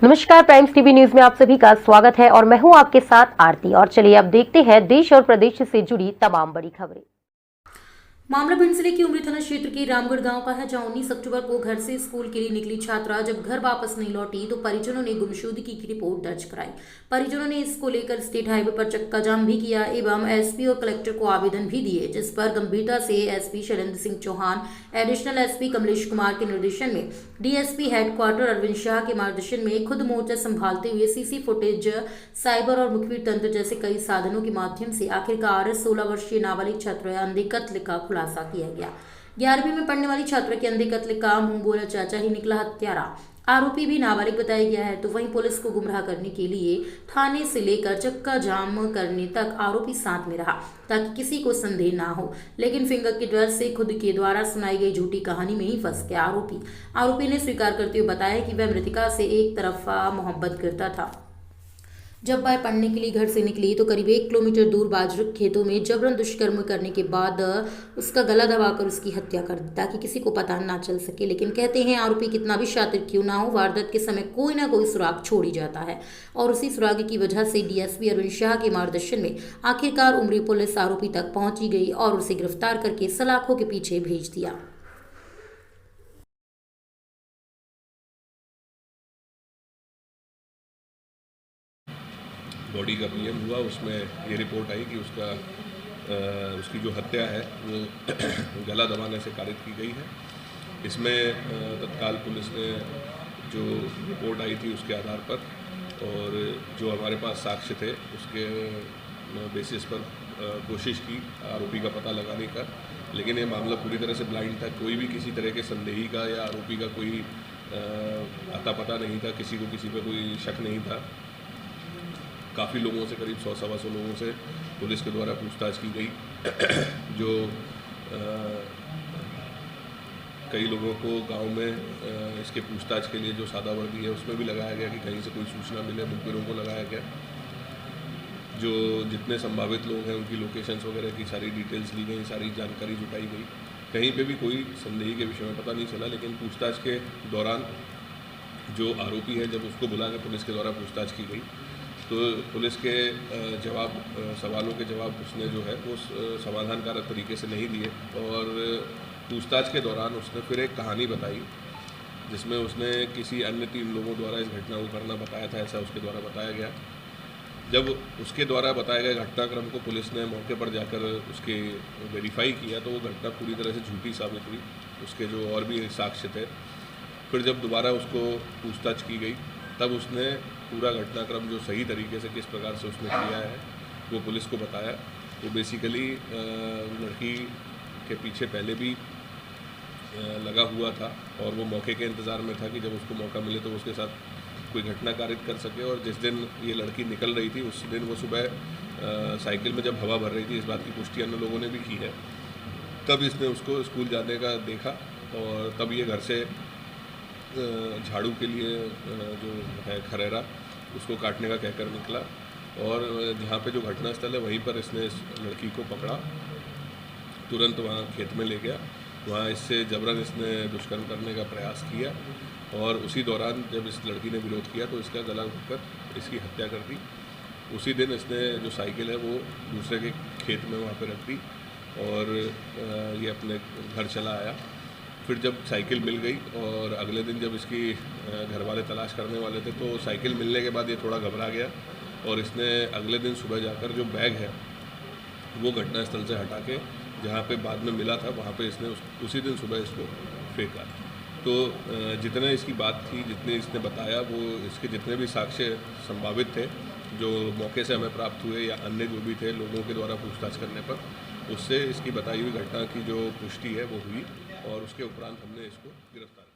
नमस्कार, primes TV news में आप सभी का स्वागत है और मैं हूं आपके साथ आरती। और चलिए अब देखते हैं देश और प्रदेश से जुड़ी तमाम बड़ी खबरें। मामला भिंड जिले की उमरी थाना क्षेत्र के रामगढ़ गांव का है, जहां 19 अक्टूबर को घर से स्कूल के लिए निकली छात्रा जब घर वापस नहीं लौटी तो परिजनों ने गुमशुदगी की रिपोर्ट दर्ज कराई। परिजनों ने इसको लेकर स्टेट हाईवे पर चक्का जाम भी किया एवं एसपी और कलेक्टर को आवेदन भी दिए, जिस पर गंभीरता से SP Shailendra Singh Chauhan, additional SP Kamlesh Kumar के निर्देशन में डीएसपी हेडक्वार्टर अरविंद शाह के मार्गदर्शन में खुद मोर्चा संभालते हुए सीसी फुटेज, साइबर और मुखबिर तंत्र जैसे कई साधनों के माध्यम से आखिरकार 16 वर्षीय नाबालिग छात्रा अंधे कत्ल का खुलासा किया गया। 11वीं में पढ़ने वाली छात्रा के अंधे कत्ल का मुंह बोला चाचा ही निकला हत्यारा। आरोपी भी नाबालिग बताया गया है। तो वहीं पुलिस को गुमराह करने के लिए थाने से लेकर चक्का जाम करने तक आरोपी साथ में रहा ताकि किसी को संदेह ना हो, लेकिन फिंगर के डर से खुद के द्वारा सुनाई गई झूठी कहानी में ही फंस गया आरोपी ने स्वीकार करते हुए बताया कि वह मृतका से एक तरफा मोहब्बत करता था। जब वह पढ़ने के लिए घर से निकली तो करीब 1 किलोमीटर दूर बाजरक खेतों में जबरन दुष्कर्म करने के बाद उसका गला दबाकर उसकी हत्या कर दी ताकि किसी को पता ना चल सके। लेकिन कहते हैं आरोपी कितना भी शातिर क्यों ना हो, वारदात के समय कोई ना कोई सुराग छोड़ ही जाता है और उसी सुराग की वजह से डीएसपी अरविंद शाह के मार्गदर्शन में आखिरकार उमरी पुलिस आरोपी तक पहुंची गई और उसे गिरफ्तार करके सलाखों के पीछे भेज दिया। बॉडी का पीएम हुआ, उसमें ये रिपोर्ट आई कि उसकी जो हत्या है वो गला दबाने से कारित की गई है। इसमें तत्काल पुलिस ने जो रिपोर्ट आई थी उसके आधार पर और जो हमारे पास साक्ष्य थे उसके बेसिस पर कोशिश की आरोपी का पता लगाने का, लेकिन ये मामला पूरी तरह से ब्लाइंड था। कोई भी किसी तरह के संदेही का या आरोपी का कोई अता पता नहीं था, किसी को किसी पर कोई शक नहीं था। काफ़ी लोगों से, करीब 100-125 लोगों से पुलिस के द्वारा पूछताछ की गई। जो कई लोगों को गांव में इसके पूछताछ के लिए जो सादा वर्दी है उसमें भी लगाया गया कि कहीं से कोई सूचना मिले, मुखबिरों को लगाया गया। जो जितने संभावित लोग हैं उनकी लोकेशंस वगैरह की सारी डिटेल्स ली गई, सारी जानकारी जुटाई गई। कहीं पे भी कोई संदेही के विषय में पता नहीं चला, लेकिन पूछताछ के दौरान जो आरोपी है जब उसको बुला के पुलिस के द्वारा पूछताछ की गई तो पुलिस के सवालों के जवाब उसने जो है वो समाधानकारक तरीके से नहीं दिए और पूछताछ के दौरान उसने फिर एक कहानी बताई जिसमें उसने किसी अन्य 3 लोगों द्वारा इस घटना को करना बताया था, ऐसा उसके द्वारा बताया गया। जब उसके द्वारा बताए गए घटनाक्रम को पुलिस ने मौके पर जाकर उसके वेरीफाई किया तो वो घटना पूरी तरह से झूठी साबित हुई। उसके जो और भी साक्ष्य थे, फिर जब दोबारा उसको पूछताछ की गई तब उसने पूरा घटनाक्रम जो सही तरीके से किस प्रकार से उसने किया है वो पुलिस को बताया। वो बेसिकली लड़की के पीछे पहले भी लगा हुआ था और वो मौके के इंतज़ार में था कि जब उसको मौका मिले तो उसके साथ कोई घटना कारित कर सके। और जिस दिन ये लड़की निकल रही थी उस दिन वो सुबह साइकिल में जब हवा भर रही थी, इस बात की पुष्टि अन्य लोगों ने भी की है, तब इसने उसको स्कूल जाने का देखा और तब ये घर से झाड़ू के लिए जो है खरेरा उसको काटने का कहकर निकला और जहाँ पे जो घटनास्थल है वहीं पर इसने इस लड़की को पकड़ा, तुरंत वहाँ खेत में ले गया, वहाँ इससे जबरन इसने दुष्कर्म करने का प्रयास किया और उसी दौरान जब इस लड़की ने विरोध किया तो इसका गला घोंटकर इसकी हत्या कर दी। उसी दिन इसने जो साइकिल है वो दूसरे के खेत में वहाँ पर रख दी और ये अपने घर चला आया। फिर जब साइकिल मिल गई और अगले दिन जब इसकी घर वाले तलाश करने वाले थे तो साइकिल मिलने के बाद ये थोड़ा घबरा गया और इसने अगले दिन सुबह जाकर जो बैग है वो घटनास्थल से हटा के जहाँ पे बाद में मिला था वहाँ पे इसने उसी दिन सुबह इसको फेंका। तो जितने इसकी बात थी, जितने इसने बताया, वो इसके जितने भी साक्ष्य संभावित थे जो मौके से हमें प्राप्त हुए या अन्य जो भी थे लोगों के द्वारा पूछताछ करने पर, उससे इसकी बताई हुई घटना की जो पुष्टि है वो हुई और उसके उपरांत हमने इसको गिरफ्तार किया।